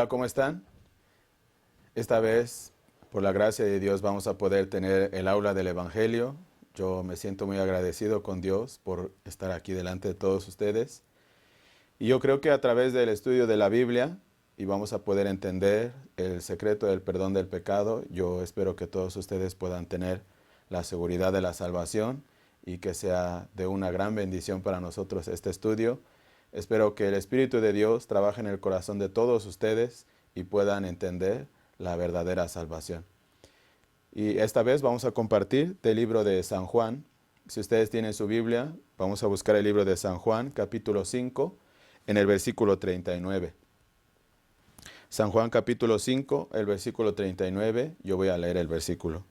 Hola, ¿cómo están? Esta vez, por la gracia de Dios, vamos a poder tener el aula del Evangelio. Yo me siento muy agradecido con Dios por estar aquí delante de todos ustedes. Y yo creo que a través del estudio de la Biblia, y vamos a poder entender el secreto del perdón del pecado, yo espero que todos ustedes puedan tener la seguridad de la salvación y que sea de una gran bendición para nosotros este estudio. Espero que el Espíritu de Dios trabaje en el corazón de todos ustedes y puedan entender la verdadera salvación. Y esta vez vamos a compartir del libro de San Juan. Si ustedes tienen su Biblia, vamos a buscar el libro de San Juan, capítulo 5, en el versículo 39. San Juan capítulo 5, el versículo 39, yo voy a leer el versículo.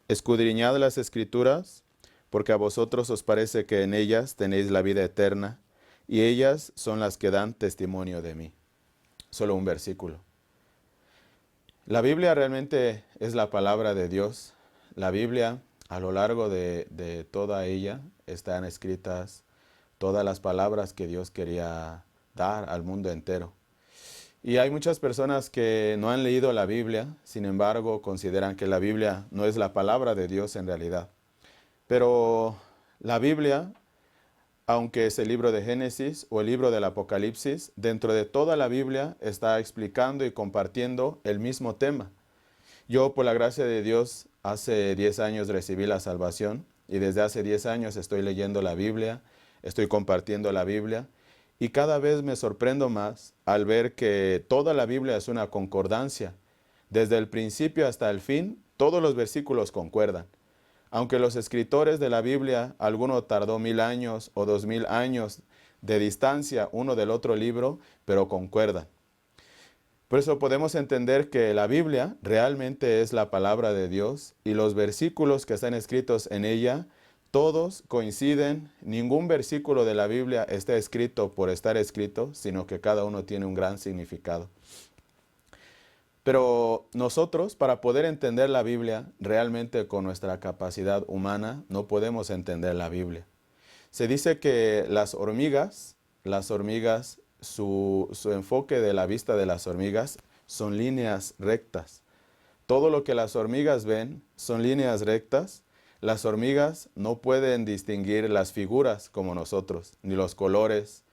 Escudriñad las Escrituras, porque a vosotros os parece que en ellas tenéis la vida eterna, y ellas son las que dan testimonio de mí. Solo un versículo. La Biblia realmente es la palabra de Dios. La Biblia, a lo largo de toda ella, están escritas todas las palabras que Dios quería dar al mundo entero. Y hay muchas personas que no han leído la Biblia, sin embargo, consideran que la Biblia no es la palabra de Dios en realidad. Pero la Biblia, aunque es el libro de Génesis o el libro del Apocalipsis, dentro de toda la Biblia está explicando y compartiendo el mismo tema. Yo, por la gracia de Dios, hace 10 años recibí la salvación y desde hace 10 años estoy leyendo la Biblia, estoy compartiendo la Biblia y cada vez me sorprendo más al ver que toda la Biblia es una concordancia. Desde el principio hasta el fin, todos los versículos concuerdan. Aunque los escritores de la Biblia, alguno tardó 1000 años o 2000 años de distancia uno del otro libro, pero concuerdan. Por eso podemos entender que la Biblia realmente es la palabra de Dios y los versículos que están escritos en ella, todos coinciden. Ningún versículo de la Biblia está escrito por estar escrito, sino que cada uno tiene un gran significado. Pero nosotros, para poder entender la Biblia, realmente con nuestra capacidad humana, no podemos entender la Biblia. Se dice que las hormigas, su enfoque de la vista de las hormigas son líneas rectas. Todo lo que las hormigas ven son líneas rectas. Las hormigas no pueden distinguir las figuras como nosotros, ni los colores.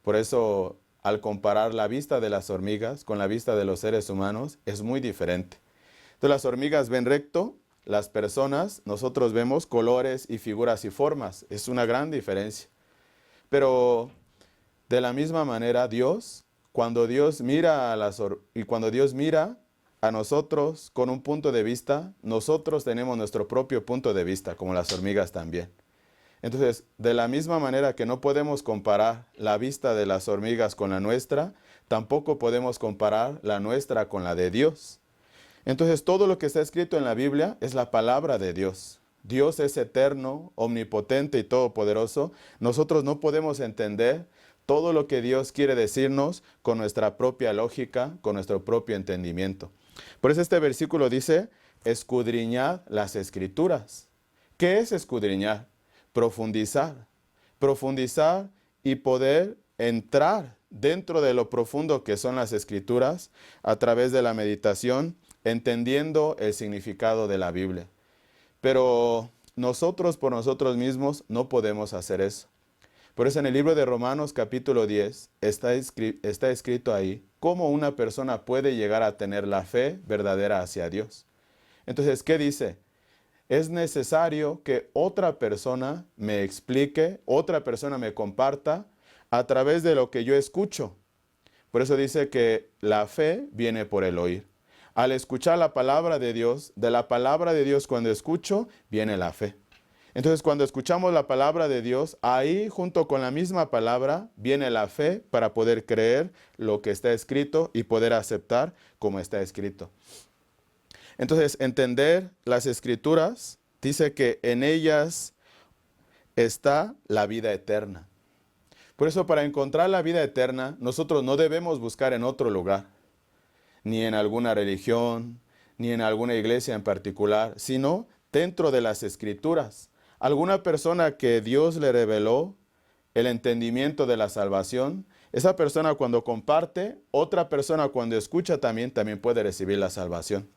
Por eso, al comparar la vista de las hormigas con la vista de los seres humanos, es muy diferente. Entonces, las hormigas ven recto, las personas, nosotros vemos colores y figuras y formas. Es una gran diferencia. Pero de la misma manera, Dios, cuando Dios mira a nosotros con un punto de vista, nosotros tenemos nuestro propio punto de vista, como las hormigas también. Entonces, de la misma manera que no podemos comparar la vista de las hormigas con la nuestra, tampoco podemos comparar la nuestra con la de Dios. Entonces, todo lo que está escrito en la Biblia es la palabra de Dios. Dios es eterno, omnipotente y todopoderoso. Nosotros no podemos entender todo lo que Dios quiere decirnos con nuestra propia lógica, con nuestro propio entendimiento. Por eso este versículo dice, escudriñad las Escrituras. ¿Qué es escudriñar? Profundizar y poder entrar dentro de lo profundo que son las Escrituras a través de la meditación, entendiendo el significado de la Biblia. Pero nosotros por nosotros mismos no podemos hacer eso. Por eso en el libro de Romanos capítulo 10 está escrito ahí cómo una persona puede llegar a tener la fe verdadera hacia Dios. Entonces, ¿qué dice? Es necesario que otra persona me explique, otra persona me comparta a través de lo que yo escucho. Por eso dice que la fe viene por el oír. Al escuchar la palabra de Dios, de la palabra de Dios cuando escucho, viene la fe. Entonces cuando escuchamos la palabra de Dios, ahí junto con la misma palabra viene la fe para poder creer lo que está escrito y poder aceptar como está escrito. Entonces, entender las Escrituras, dice que en ellas está la vida eterna. Por eso, para encontrar la vida eterna, nosotros no debemos buscar en otro lugar, ni en alguna religión, ni en alguna iglesia en particular, sino dentro de las Escrituras. Alguna persona que Dios le reveló el entendimiento de la salvación, Esa persona cuando comparte, otra persona cuando escucha también puede recibir la salvación.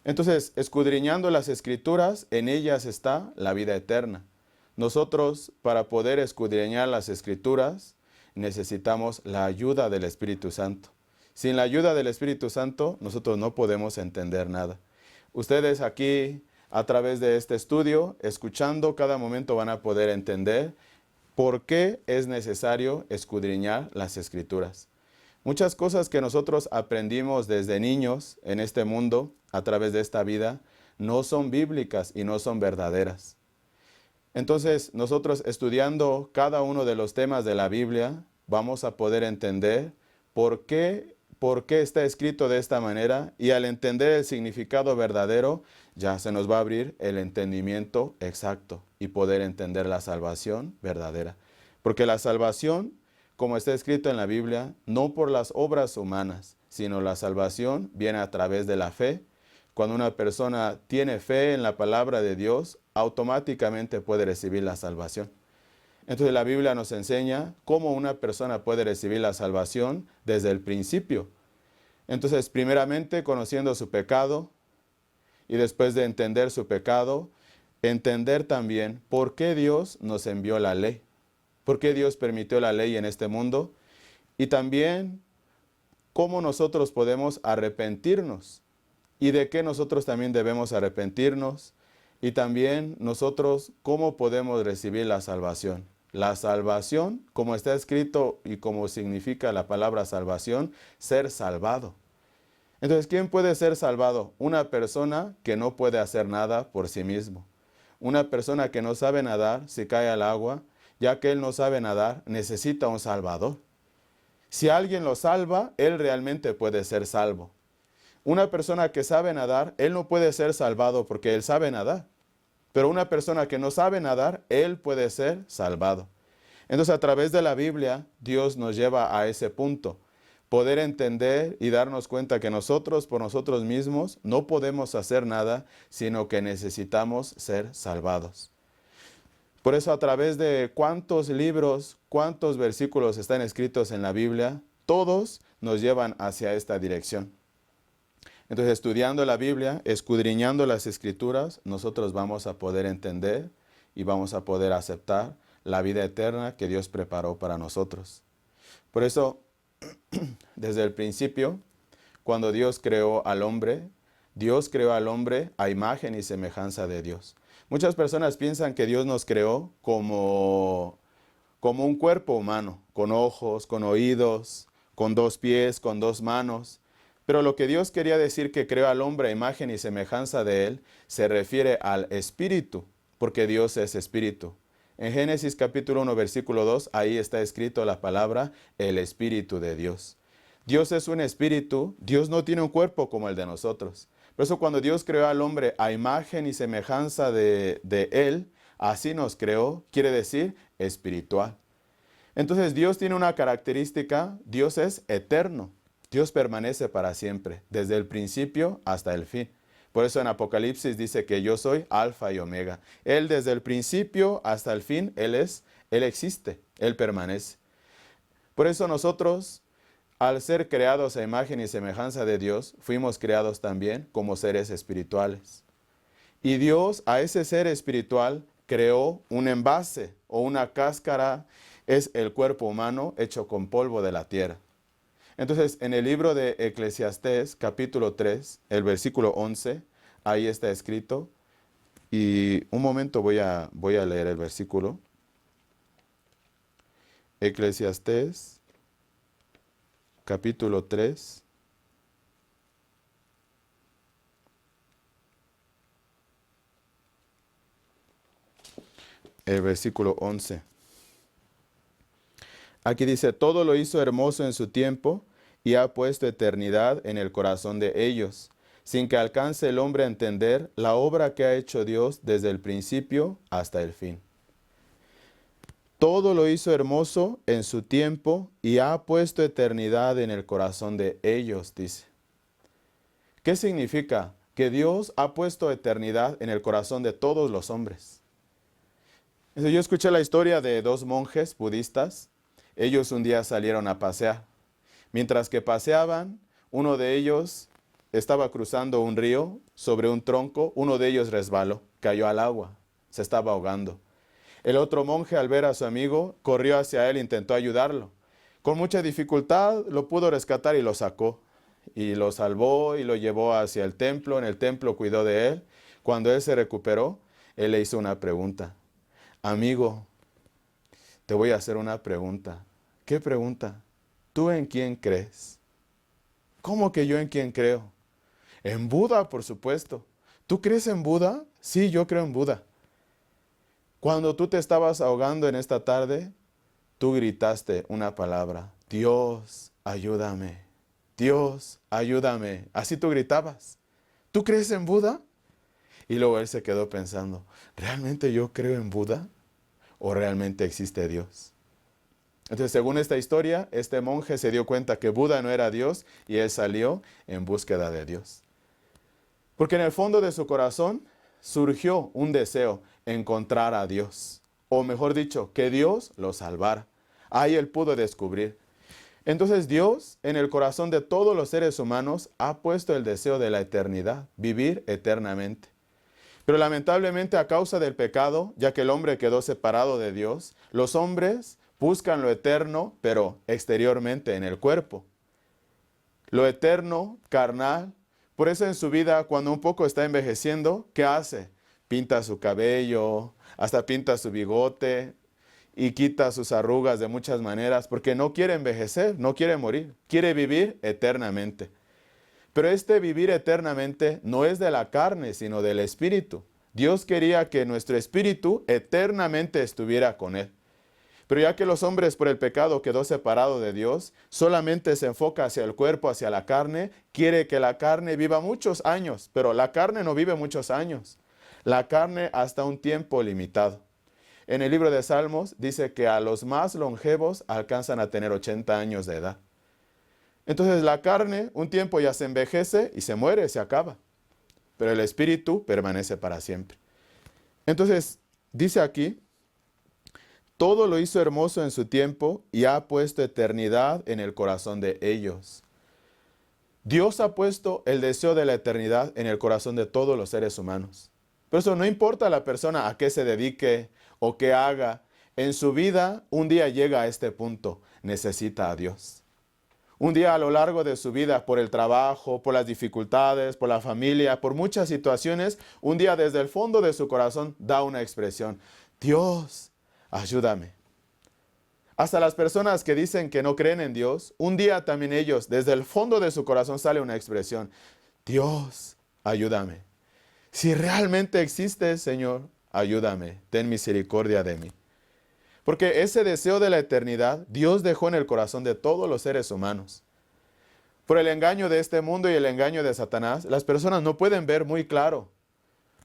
Entonces, escudriñando las Escrituras, en ellas está la vida eterna. Nosotros, para poder escudriñar las Escrituras, necesitamos la ayuda del Espíritu Santo. Sin la ayuda del Espíritu Santo, nosotros no podemos entender nada. Ustedes aquí, a través de este estudio, escuchando cada momento, van a poder entender por qué es necesario escudriñar las Escrituras. Muchas cosas que nosotros aprendimos desde niños en este mundo, a través de esta vida, no son bíblicas y no son verdaderas. Entonces, nosotros estudiando cada uno de los temas de la Biblia, vamos a poder entender por qué está escrito de esta manera, y al entender el significado verdadero, ya se nos va a abrir el entendimiento exacto y poder entender la salvación verdadera. Porque la salvación, como está escrito en la Biblia, no por las obras humanas, sino la salvación viene a través de la fe. Cuando una persona tiene fe en la palabra de Dios, automáticamente puede recibir la salvación. Entonces la Biblia nos enseña cómo una persona puede recibir la salvación desde el principio. Entonces, primeramente, conociendo su pecado, y después de entender su pecado, entender también por qué Dios nos envió la ley. ¿Por qué Dios permitió la ley en este mundo? Y también cómo nosotros podemos arrepentirnos y de qué nosotros también debemos arrepentirnos, y también nosotros cómo podemos recibir la salvación. La salvación, como está escrito y como significa la palabra salvación, ser salvado. Entonces, ¿quién puede ser salvado? Una persona que no puede hacer nada por sí mismo. Una persona que no sabe nadar, si cae al agua, ya que él no sabe nadar, necesita un salvador. Si alguien lo salva, él realmente puede ser salvo. Una persona que sabe nadar, él no puede ser salvado porque él sabe nadar. Pero una persona que no sabe nadar, él puede ser salvado. Entonces, a través de la Biblia, Dios nos lleva a ese punto. Poder entender y darnos cuenta que nosotros, por nosotros mismos, no podemos hacer nada, sino que necesitamos ser salvados. Por eso, a través de cuántos libros, cuántos versículos están escritos en la Biblia, todos nos llevan hacia esta dirección. Entonces, estudiando la Biblia, escudriñando las Escrituras, nosotros vamos a poder entender y vamos a poder aceptar la vida eterna que Dios preparó para nosotros. Por eso, desde el principio, cuando Dios creó al hombre a imagen y semejanza de Dios. Muchas personas piensan que Dios nos creó como un cuerpo humano, con ojos, con oídos, con 2 pies, con 2 manos. Pero lo que Dios quería decir que creó al hombre a imagen y semejanza de él, se refiere al espíritu, porque Dios es espíritu. En Génesis capítulo 1, versículo 2, ahí está escrito la palabra, el espíritu de Dios. Dios es un espíritu, Dios no tiene un cuerpo como el de nosotros. Por eso cuando Dios creó al hombre a imagen y semejanza de él, así nos creó, quiere decir espiritual. Entonces Dios tiene una característica, Dios es eterno. Dios permanece para siempre, desde el principio hasta el fin. Por eso en Apocalipsis dice que yo soy Alfa y Omega. Él desde el principio hasta el fin, Él existe, Él permanece. Por eso nosotros, al ser creados a imagen y semejanza de Dios, fuimos creados también como seres espirituales. Y Dios a ese ser espiritual creó un envase o una cáscara, es el cuerpo humano hecho con polvo de la tierra. Entonces, en el libro de Eclesiastés, capítulo 3, el versículo 11, ahí está escrito, y un momento voy a leer el versículo. Eclesiastés, capítulo 3, el versículo 11. Aquí dice, todo lo hizo hermoso en su tiempo y ha puesto eternidad en el corazón de ellos, sin que alcance el hombre a entender la obra que ha hecho Dios desde el principio hasta el fin. Todo lo hizo hermoso en su tiempo y ha puesto eternidad en el corazón de ellos, dice. ¿Qué significa? Que Dios ha puesto eternidad en el corazón de todos los hombres. Yo escuché la historia de 2 monjes budistas. Ellos un día salieron a pasear. Mientras que paseaban, uno de ellos estaba cruzando un río sobre un tronco. Uno de ellos resbaló, cayó al agua, se estaba ahogando. El otro monje, al ver a su amigo, corrió hacia él e intentó ayudarlo. Con mucha dificultad lo pudo rescatar y lo sacó. Y lo salvó y lo llevó hacia el templo. En el templo cuidó de él. Cuando él se recuperó, él le hizo una pregunta. Amigo, te voy a hacer una pregunta. ¿Qué pregunta? ¿Tú en quién crees? ¿Cómo que yo en quién creo? En Buda, por supuesto. ¿Tú crees en Buda? Sí, yo creo en Buda. Cuando tú te estabas ahogando en esta tarde, tú gritaste una palabra. Dios, ayúdame. Dios, ayúdame. Así tú gritabas. ¿Tú crees en Buda? Y luego él se quedó pensando, ¿realmente yo creo en Buda? ¿O realmente existe Dios? Entonces, según esta historia, este monje se dio cuenta que Buda no era Dios y él salió en búsqueda de Dios. Porque en el fondo de su corazón surgió un deseo, encontrar a Dios. O mejor dicho, que Dios lo salvara. Ahí él pudo descubrir. Entonces Dios, en el corazón de todos los seres humanos, ha puesto el deseo de la eternidad, vivir eternamente. Pero lamentablemente a causa del pecado, ya que el hombre quedó separado de Dios, los hombres buscan lo eterno, pero exteriormente en el cuerpo. Lo eterno, carnal. Por eso en su vida, cuando un poco está envejeciendo, ¿qué hace? Pinta su cabello, hasta pinta su bigote y quita sus arrugas de muchas maneras, porque no quiere envejecer, no quiere morir, quiere vivir eternamente. Pero este vivir eternamente no es de la carne, sino del espíritu. Dios quería que nuestro espíritu eternamente estuviera con Él. Pero ya que los hombres por el pecado quedó separado de Dios, solamente se enfoca hacia el cuerpo, hacia la carne, quiere que la carne viva muchos años, pero la carne no vive muchos años. La carne hasta un tiempo limitado. En el libro de Salmos dice que a los más longevos alcanzan a tener 80 años de edad. Entonces la carne un tiempo ya se envejece y se muere, se acaba. Pero el espíritu permanece para siempre. Entonces dice aquí, todo lo hizo hermoso en su tiempo y ha puesto eternidad en el corazón de ellos. Dios ha puesto el deseo de la eternidad en el corazón de todos los seres humanos. Por eso no importa la persona a qué se dedique o qué haga, en su vida un día llega a este punto, necesita a Dios. Un día a lo largo de su vida, por el trabajo, por las dificultades, por la familia, por muchas situaciones, un día desde el fondo de su corazón da una expresión. Dios, ayúdame. Hasta las personas que dicen que no creen en Dios, un día también ellos, desde el fondo de su corazón sale una expresión. Dios, ayúdame. Si realmente existes, Señor, ayúdame. Ten misericordia de mí. Porque ese deseo de la eternidad, Dios dejó en el corazón de todos los seres humanos. Por el engaño de este mundo y el engaño de Satanás, las personas no pueden ver muy claro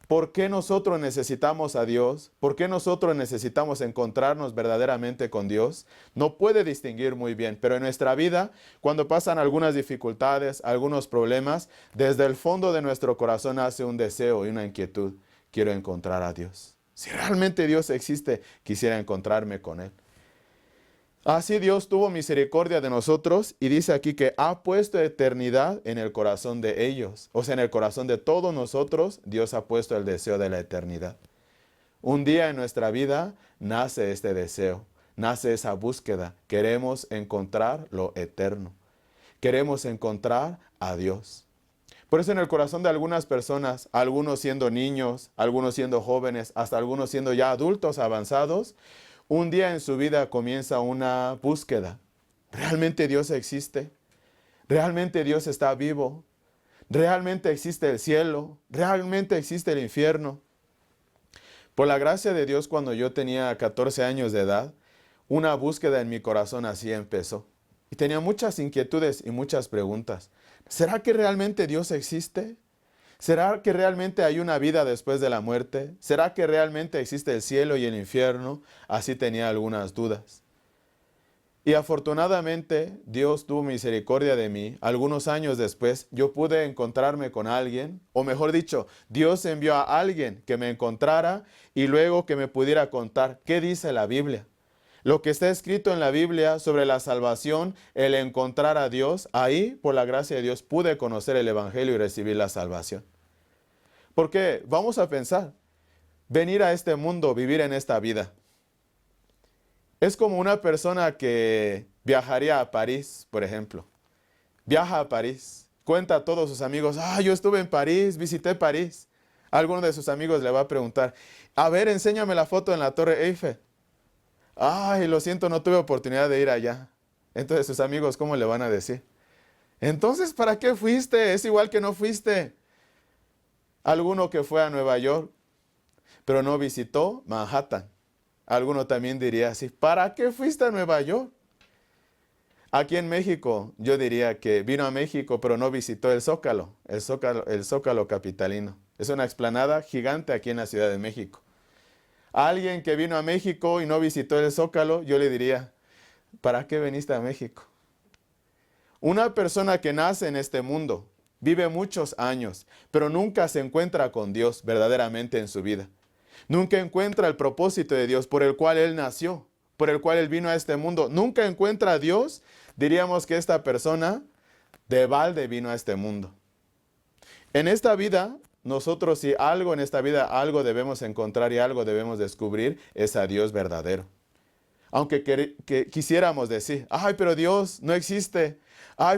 por qué nosotros necesitamos a Dios, por qué nosotros necesitamos encontrarnos verdaderamente con Dios. No puede distinguir muy bien, pero en nuestra vida, cuando pasan algunas dificultades, algunos problemas, desde el fondo de nuestro corazón nace un deseo y una inquietud. Quiero encontrar a Dios. Si realmente Dios existe, quisiera encontrarme con Él. Así Dios tuvo misericordia de nosotros y dice aquí que ha puesto eternidad en el corazón de ellos. O sea, en el corazón de todos nosotros, Dios ha puesto el deseo de la eternidad. Un día en nuestra vida nace este deseo, nace esa búsqueda. Queremos encontrar lo eterno. Queremos encontrar a Dios. Por eso en el corazón de algunas personas, algunos siendo niños, algunos siendo jóvenes, hasta algunos siendo ya adultos avanzados, un día en su vida comienza una búsqueda. ¿Realmente Dios existe? ¿Realmente Dios está vivo? ¿Realmente existe el cielo? ¿Realmente existe el infierno? Por la gracia de Dios, cuando yo tenía 14 años de edad, una búsqueda en mi corazón así empezó. Y tenía muchas inquietudes y muchas preguntas. ¿Será que realmente Dios existe? ¿Será que realmente hay una vida después de la muerte? ¿Será que realmente existe el cielo y el infierno? Así tenía algunas dudas. Y afortunadamente Dios tuvo misericordia de mí. Algunos años después yo pude encontrarme con alguien, o mejor dicho, Dios envió a alguien que me encontrara y luego que me pudiera contar qué dice la Biblia. Lo que está escrito en la Biblia sobre la salvación, el encontrar a Dios, ahí, por la gracia de Dios, pude conocer el Evangelio y recibir la salvación. Porque vamos a pensar, venir a este mundo, vivir en esta vida, es como una persona que viajaría a París, por ejemplo. Viaja a París, cuenta a todos sus amigos, yo estuve en París, visité París. Alguno de sus amigos le va a preguntar, a ver, enséñame la foto en la Torre Eiffel. Ay, lo siento, no tuve oportunidad de ir allá. Entonces sus amigos, ¿cómo le van a decir? Entonces, ¿para qué fuiste? Es igual que no fuiste. Alguno que fue a Nueva York, pero no visitó Manhattan. Alguno también diría así, ¿para qué fuiste a Nueva York? Aquí en México, yo diría que vino a México, pero no visitó el Zócalo capitalino. Es una explanada gigante aquí en la Ciudad de México. A alguien que vino a México y no visitó el Zócalo, yo le diría, ¿para qué viniste a México? Una persona que nace en este mundo, vive muchos años, pero nunca se encuentra con Dios verdaderamente en su vida. Nunca encuentra el propósito de Dios por el cual Él nació, por el cual Él vino a este mundo. Nunca encuentra a Dios, diríamos que esta persona de balde vino a este mundo. En esta vida, nosotros si algo en esta vida, algo debemos encontrar y algo debemos descubrir, es a Dios verdadero. Aunque quisiéramos decir, pero Dios no existe.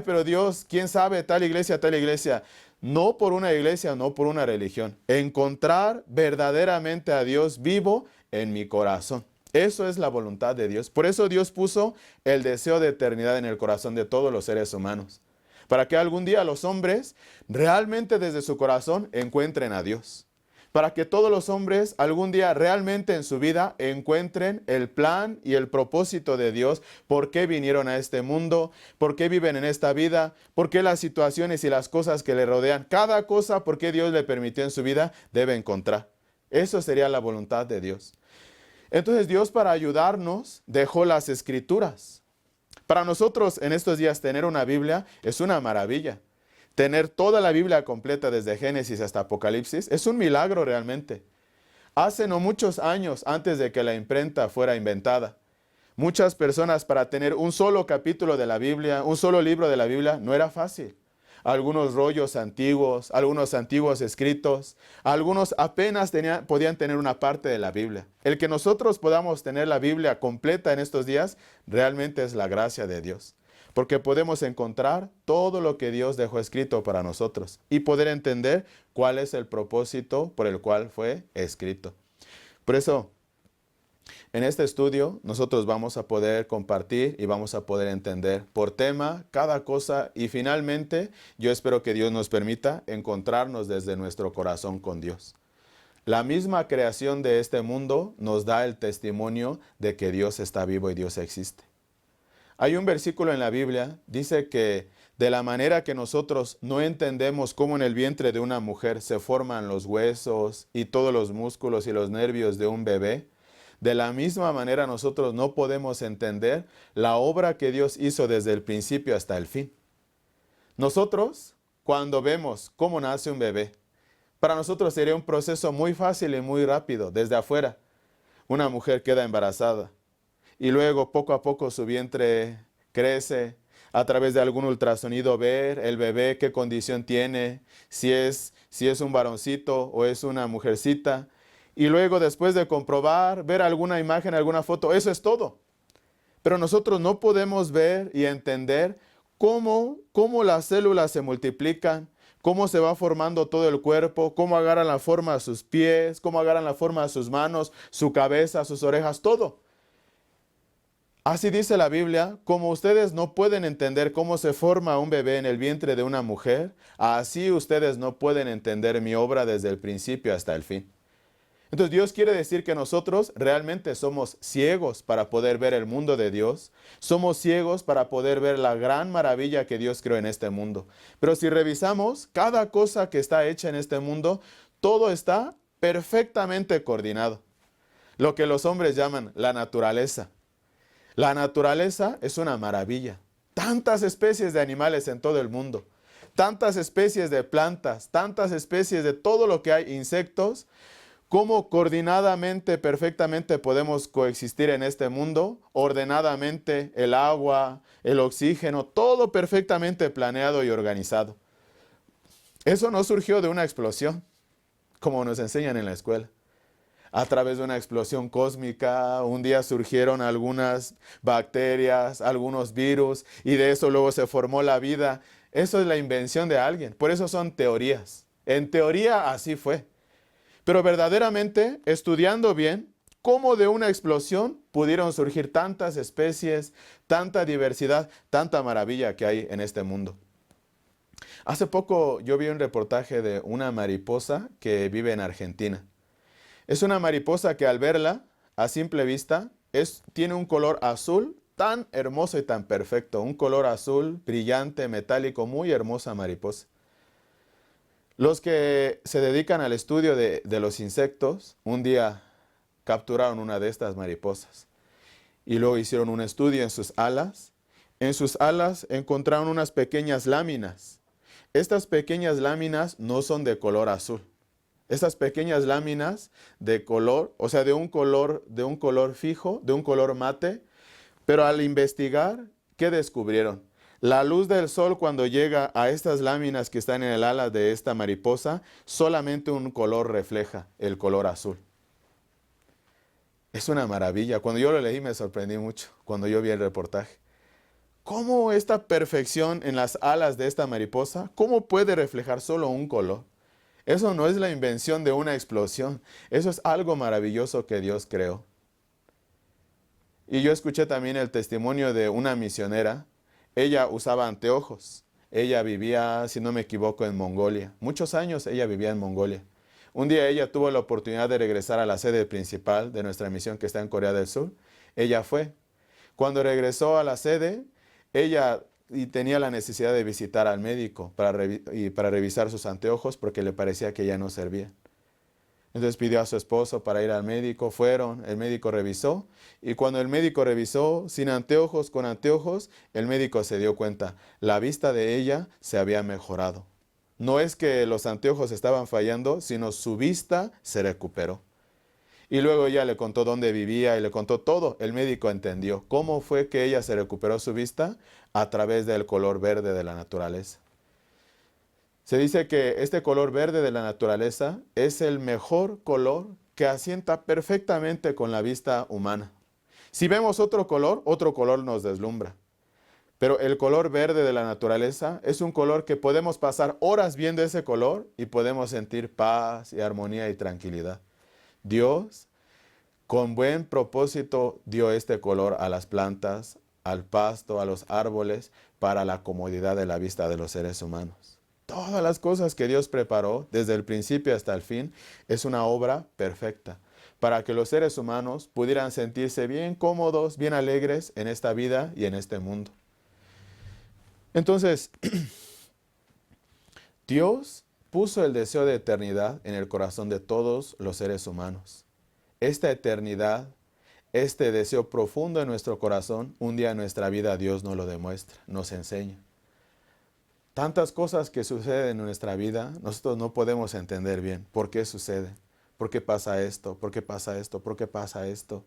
Pero Dios, ¿quién sabe tal iglesia, tal iglesia? No por una iglesia, no por una religión. Encontrar verdaderamente a Dios vivo en mi corazón. Eso es la voluntad de Dios. Por eso Dios puso el deseo de eternidad en el corazón de todos los seres humanos. Para que algún día los hombres realmente desde su corazón encuentren a Dios. Para que todos los hombres algún día realmente en su vida encuentren el plan y el propósito de Dios, por qué vinieron a este mundo, por qué viven en esta vida, por qué las situaciones y las cosas que le rodean, cada cosa, por qué Dios le permitió en su vida, debe encontrar. Eso sería la voluntad de Dios. Entonces Dios, para ayudarnos, dejó las Escrituras. Para nosotros en estos días tener una Biblia es una maravilla. Tener toda la Biblia completa desde Génesis hasta Apocalipsis es un milagro realmente. Hace no muchos años antes de que la imprenta fuera inventada, muchas personas para tener un solo capítulo de la Biblia, un solo libro de la Biblia, no era fácil. Algunos rollos antiguos, algunos antiguos escritos, algunos apenas podían tener una parte de la Biblia. El que nosotros podamos tener la Biblia completa en estos días realmente es la gracia de Dios. Porque podemos encontrar todo lo que Dios dejó escrito para nosotros y poder entender cuál es el propósito por el cual fue escrito. Por eso, en este estudio nosotros vamos a poder compartir y vamos a poder entender por tema cada cosa y finalmente yo espero que Dios nos permita encontrarnos desde nuestro corazón con Dios. La misma creación de este mundo nos da el testimonio de que Dios está vivo y Dios existe. Hay un versículo en la Biblia, dice que de la manera que nosotros no entendemos cómo en el vientre de una mujer se forman los huesos y todos los músculos y los nervios de un bebé, de la misma manera nosotros no podemos entender la obra que Dios hizo desde el principio hasta el fin. Nosotros, cuando vemos cómo nace un bebé, para nosotros sería un proceso muy fácil y muy rápido desde afuera. Una mujer queda embarazada. Y luego poco a poco su vientre crece, a través de algún ultrasonido ver el bebé, qué condición tiene, si es un varoncito o es una mujercita. Y luego después de comprobar, ver alguna imagen, alguna foto, eso es todo. Pero nosotros no podemos ver y entender cómo las células se multiplican, cómo se va formando todo el cuerpo, cómo agarran la forma a sus pies, cómo agarran la forma a sus manos, su cabeza, sus orejas, todo. Así dice la Biblia, como ustedes no pueden entender cómo se forma un bebé en el vientre de una mujer, así ustedes no pueden entender mi obra desde el principio hasta el fin. Entonces Dios quiere decir que nosotros realmente somos ciegos para poder ver el mundo de Dios. Somos ciegos para poder ver la gran maravilla que Dios creó en este mundo. Pero si revisamos cada cosa que está hecha en este mundo, todo está perfectamente coordinado. Lo que los hombres llaman la naturaleza. La naturaleza es una maravilla. Tantas especies de animales en todo el mundo. Tantas especies de plantas, tantas especies de todo lo que hay, insectos. cómo coordinadamente, perfectamente podemos coexistir en este mundo, ordenadamente, el agua, el oxígeno, todo perfectamente planeado y organizado. Eso no surgió de una explosión, como nos enseñan en la escuela. A través de una explosión cósmica, un día surgieron algunas bacterias, algunos virus, y de eso luego se formó la vida. Eso es la invención de alguien. Por eso son teorías. En teoría así fue. Pero verdaderamente, estudiando bien, cómo de una explosión pudieron surgir tantas especies, tanta diversidad, tanta maravilla que hay en este mundo. Hace poco yo vi un reportaje de una mariposa que vive en Argentina. Es una mariposa que al verla, a simple vista, tiene un color azul tan hermoso y tan perfecto. Un color azul, brillante, metálico, muy hermosa mariposa. Los que se dedican al estudio de los insectos, un día capturaron una de estas mariposas y luego hicieron un estudio en sus alas. En sus alas encontraron unas pequeñas láminas. Estas pequeñas láminas no son de color azul. Estas pequeñas láminas de color, o sea, de un color fijo, de un color mate, pero al investigar, ¿qué descubrieron? La luz del sol cuando llega a estas láminas que están en el ala de esta mariposa, solamente un color refleja, el color azul. Es una maravilla. Cuando yo lo leí me sorprendí mucho, cuando yo vi el reportaje. ¿Cómo esta perfección en las alas de esta mariposa, cómo puede reflejar solo un color? Eso no es la invención de una explosión. Eso es algo maravilloso que Dios creó. Y yo escuché también el testimonio de una misionera. Ella usaba anteojos. Ella vivía, si no me equivoco, en Mongolia. Muchos años ella vivía en Mongolia. Un día ella tuvo la oportunidad de regresar a la sede principal de nuestra misión que está en Corea del Sur. Ella fue. Cuando regresó a la sede, ella tenía la necesidad de visitar al médico para revisar sus anteojos porque le parecía que ya no servían. Entonces pidió a su esposo para ir al médico, fueron, el médico revisó y cuando el médico revisó sin anteojos, con anteojos, el médico se dio cuenta, la vista de ella se había mejorado. No es que los anteojos estaban fallando, sino su vista se recuperó. Y luego ella le contó dónde vivía y le contó todo. El médico entendió cómo fue que ella se recuperó su vista a través del color verde de la naturaleza. Se dice que este color verde de la naturaleza es el mejor color que asienta perfectamente con la vista humana. Si vemos otro color nos deslumbra. Pero el color verde de la naturaleza es un color que podemos pasar horas viendo ese color y podemos sentir paz y armonía y tranquilidad. Dios, con buen propósito, dio este color a las plantas, al pasto, a los árboles, para la comodidad de la vista de los seres humanos. Todas las cosas que Dios preparó, desde el principio hasta el fin, es una obra perfecta, para que los seres humanos pudieran sentirse bien cómodos, bien alegres en esta vida y en este mundo. Entonces, Dios puso el deseo de eternidad en el corazón de todos los seres humanos. Esta eternidad, este deseo profundo en nuestro corazón, un día en nuestra vida Dios nos lo demuestra, nos enseña. Tantas cosas que suceden en nuestra vida, nosotros no podemos entender bien por qué sucede, por qué pasa esto, por qué pasa esto, por qué pasa esto.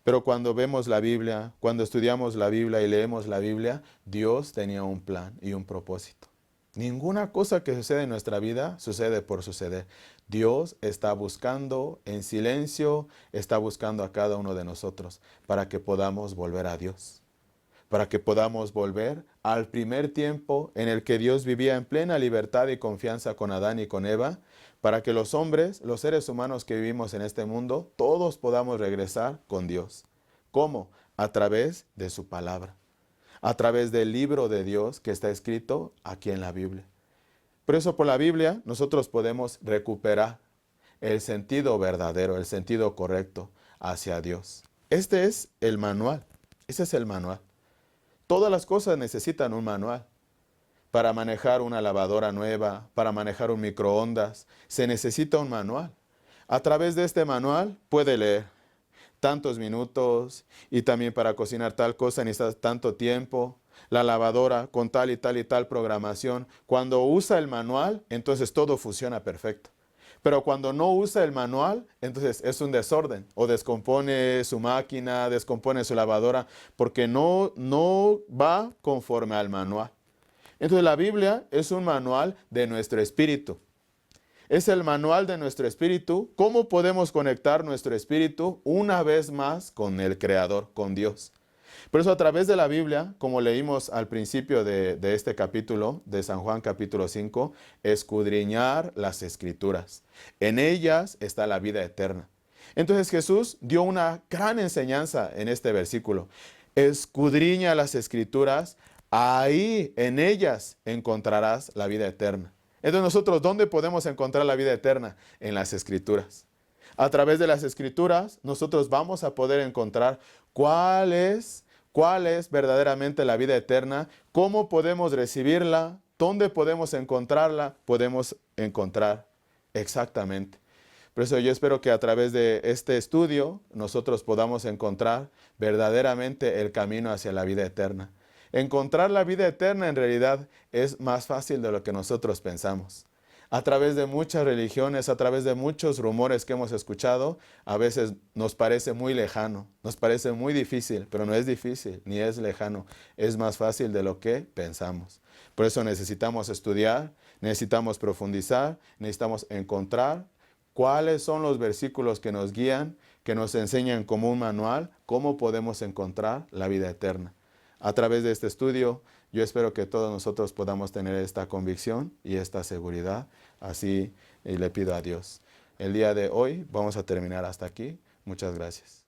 Pero cuando vemos la Biblia, cuando estudiamos la Biblia y leemos la Biblia, Dios tenía un plan y un propósito. Ninguna cosa que sucede en nuestra vida sucede por suceder. Dios está buscando en silencio, está buscando a cada uno de nosotros para que podamos volver a Dios. Para que podamos volver al primer tiempo en el que Dios vivía en plena libertad y confianza con Adán y con Eva, para que los hombres, los seres humanos que vivimos en este mundo, todos podamos regresar con Dios. ¿Cómo? A través de su palabra, a través del libro de Dios que está escrito aquí en la Biblia. Por eso por la Biblia nosotros podemos recuperar el sentido verdadero, el sentido correcto hacia Dios. Este es el manual, ese es el manual. Todas las cosas necesitan un manual. Para manejar una lavadora nueva, para manejar un microondas, se necesita un manual. A través de este manual puede leer tantos minutos y también para cocinar tal cosa necesitas tanto tiempo. La lavadora con tal y tal y tal programación. Cuando usa el manual, entonces todo funciona perfecto. Pero cuando no usa el manual, entonces es un desorden. O descompone su máquina, descompone su lavadora, porque no va conforme al manual. Entonces la Biblia es un manual de nuestro espíritu. Es el manual de nuestro espíritu. ¿Cómo podemos conectar nuestro espíritu una vez más con el Creador, con Dios? Por eso a través de la Biblia, como leímos al principio de este capítulo, de San Juan capítulo 5, escudriñar las Escrituras. En ellas está la vida eterna. Entonces Jesús dio una gran enseñanza en este versículo. Escudriña las Escrituras, ahí en ellas encontrarás la vida eterna. Entonces nosotros, ¿dónde podemos encontrar la vida eterna? En las Escrituras. A través de las Escrituras, nosotros vamos a poder encontrar cuál es verdaderamente la vida eterna, cómo podemos recibirla, dónde podemos encontrarla, podemos encontrar exactamente. Por eso yo espero que a través de este estudio nosotros podamos encontrar verdaderamente el camino hacia la vida eterna. Encontrar la vida eterna en realidad es más fácil de lo que nosotros pensamos. A través de muchas religiones, a través de muchos rumores que hemos escuchado, a veces nos parece muy lejano, nos parece muy difícil, pero no es difícil, ni es lejano, es más fácil de lo que pensamos. Por eso necesitamos estudiar, necesitamos profundizar, necesitamos encontrar cuáles son los versículos que nos guían, que nos enseñan como un manual, cómo podemos encontrar la vida eterna. A través de este estudio, yo espero que todos nosotros podamos tener esta convicción y esta seguridad. Así le pido a Dios. El día de hoy vamos a terminar hasta aquí. Muchas gracias.